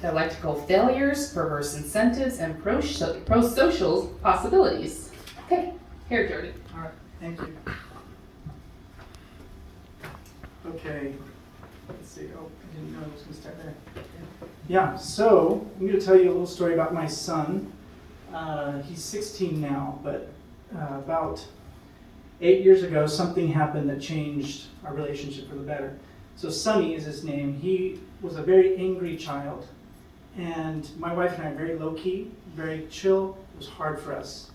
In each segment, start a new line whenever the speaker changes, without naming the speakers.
Dialectical failures, perverse incentives, and prosocial possibilities. Okay, here, Jordan.
All right, thank you. Okay, let's see. Oh, I didn't know I was going to start there. Yeah, so I'm going to tell you a little story about my son. He's 16 now, but about 8 years ago, something happened that changed our relationship for the better. So Sonny is his name. He was a very angry child, and my wife and I are very low-key, very chill. It was hard for us.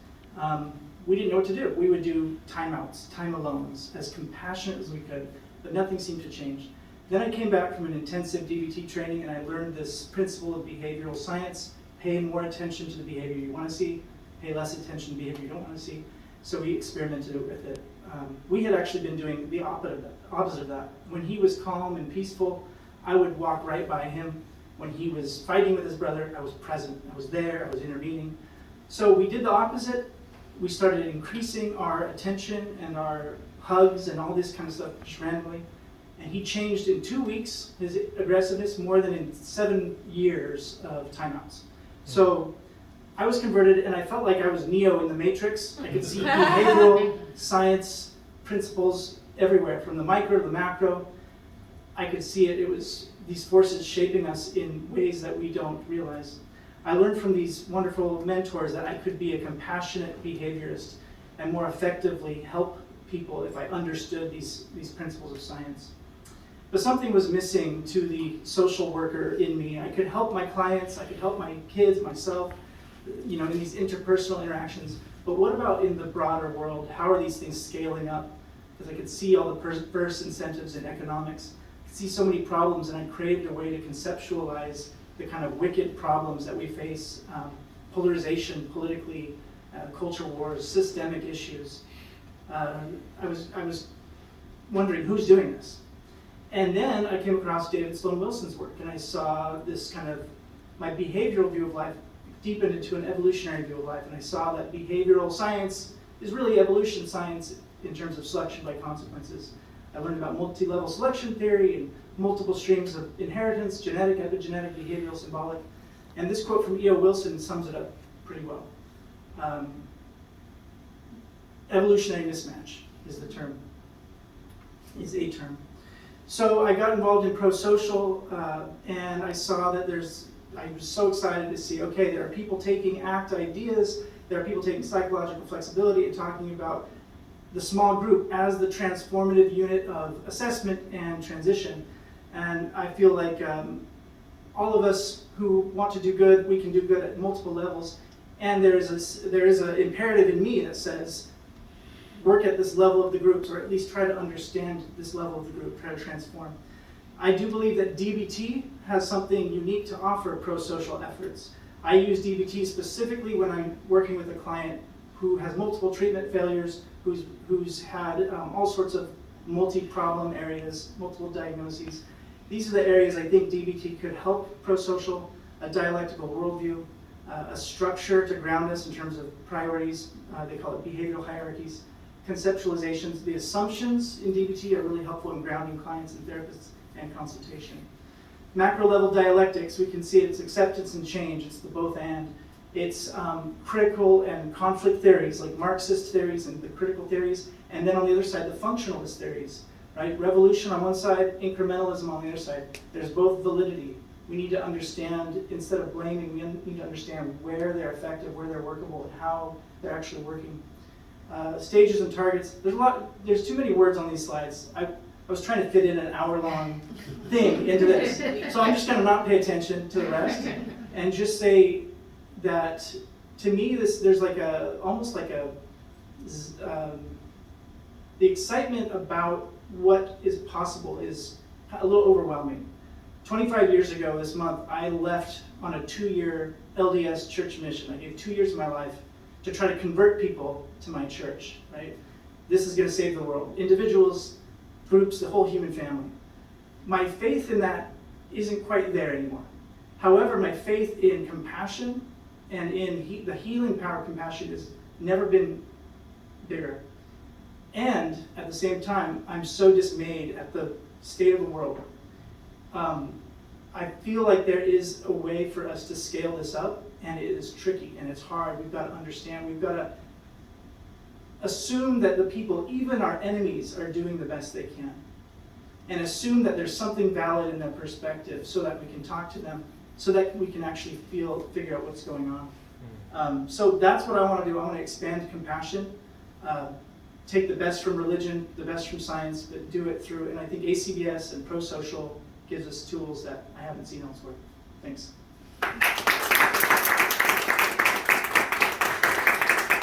We didn't know what to do. We would do timeouts, time alones, as compassionate as we could, but nothing seemed to change. Then I came back from an intensive DBT training, and I learned this principle of behavioral science: pay more attention to the behavior you want to see, pay less attention to the behavior you don't want to see. So we experimented with it. We had actually been doing the opposite of that. When he was calm and peaceful, I would walk right by him. When he was fighting with his brother, I was present. I was there. I was intervening. So we did the opposite. We started increasing our attention and our hugs and all this kind of stuff just randomly. And he changed in 2 weeks, his aggressiveness, more than in 7 years of timeouts. So I was converted, and I felt like I was Neo in the Matrix. I could see behavioral science principles everywhere, from the micro to the macro. I could see it. It was these forces shaping us in ways that we don't realize. I learned from these wonderful mentors that I could be a compassionate behaviorist and more effectively help people if I understood these principles of science. But something was missing to the social worker in me. I could help my clients, I could help my kids, myself, in these interpersonal interactions. But what about in the broader world? How are these things scaling up? Because I could see all the perverse incentives in economics. I could see so many problems, and I created a way to conceptualize the kind of wicked problems that we face, polarization politically, culture wars, systemic issues. I was wondering, who's doing this? And then I came across David Sloan Wilson's work, and I saw this kind of, my behavioral view of life deepened into an evolutionary view of life, and I saw that behavioral science is really evolution science in terms of selection by consequences. I learned about multi-level selection theory and multiple streams of inheritance, genetic, epigenetic, behavioral, symbolic. And this quote from E.O. Wilson sums it up pretty well. Evolutionary mismatch is a term. So I got involved in Prosocial, and I saw that I was so excited to see, okay, there are people taking ACT ideas, there are people taking psychological flexibility and talking about the small group as the transformative unit of assessment and transition. And I feel like all of us who want to do good, we can do good at multiple levels. And there is an imperative in me that says, work at this level of the groups, or at least try to understand this level of the group, try to transform. I do believe that DBT has something unique to offer prosocial efforts. I use DBT specifically when I'm working with a client who has multiple treatment failures, who's had all sorts of multi-problem areas, multiple diagnoses. These are the areas I think DBT could help prosocial, a dialectical worldview, a structure to ground us in terms of priorities. They call it behavioral hierarchies. Conceptualizations. The assumptions in DBT are really helpful in grounding clients and therapists and consultation. Macro level dialectics, we can see it's acceptance and change. It's the both and. It's critical and conflict theories like Marxist theories and the critical theories, and then on the other side, the functionalist theories, right? Revolution on one side, incrementalism on the other side. There's both validity. We need to understand, instead of blaming, we need to understand where they're effective, where they're workable, and how they're actually working. Stages and targets. There's too many words on these slides. I was trying to fit in an hour-long thing into this. So I'm just going to not pay attention to the rest and just say that to me, there's like the excitement about what is possible is a little overwhelming. 25 years ago this month, I left on a 2-year LDS church mission. I gave 2 years of my life to try to convert people to my church, right? This is going to save the world. Individuals, groups, the whole human family. My faith in that isn't quite there anymore. However, my faith in compassion and in the healing power of compassion has never been bigger. And at the same time, I'm so dismayed at the state of the world. I feel like there is a way for us to scale this up, and it is tricky and it's hard. We've got to understand, we've got to assume that the people, even our enemies, are doing the best they can. And assume that there's something valid in their perspective so that we can talk to them, so that we can actually figure out what's going on. So that's what I want to do. I want to expand compassion, take the best from religion, the best from science, but do it through, and I think ACBS and Prosocial gives us tools that I haven't seen elsewhere. Thanks.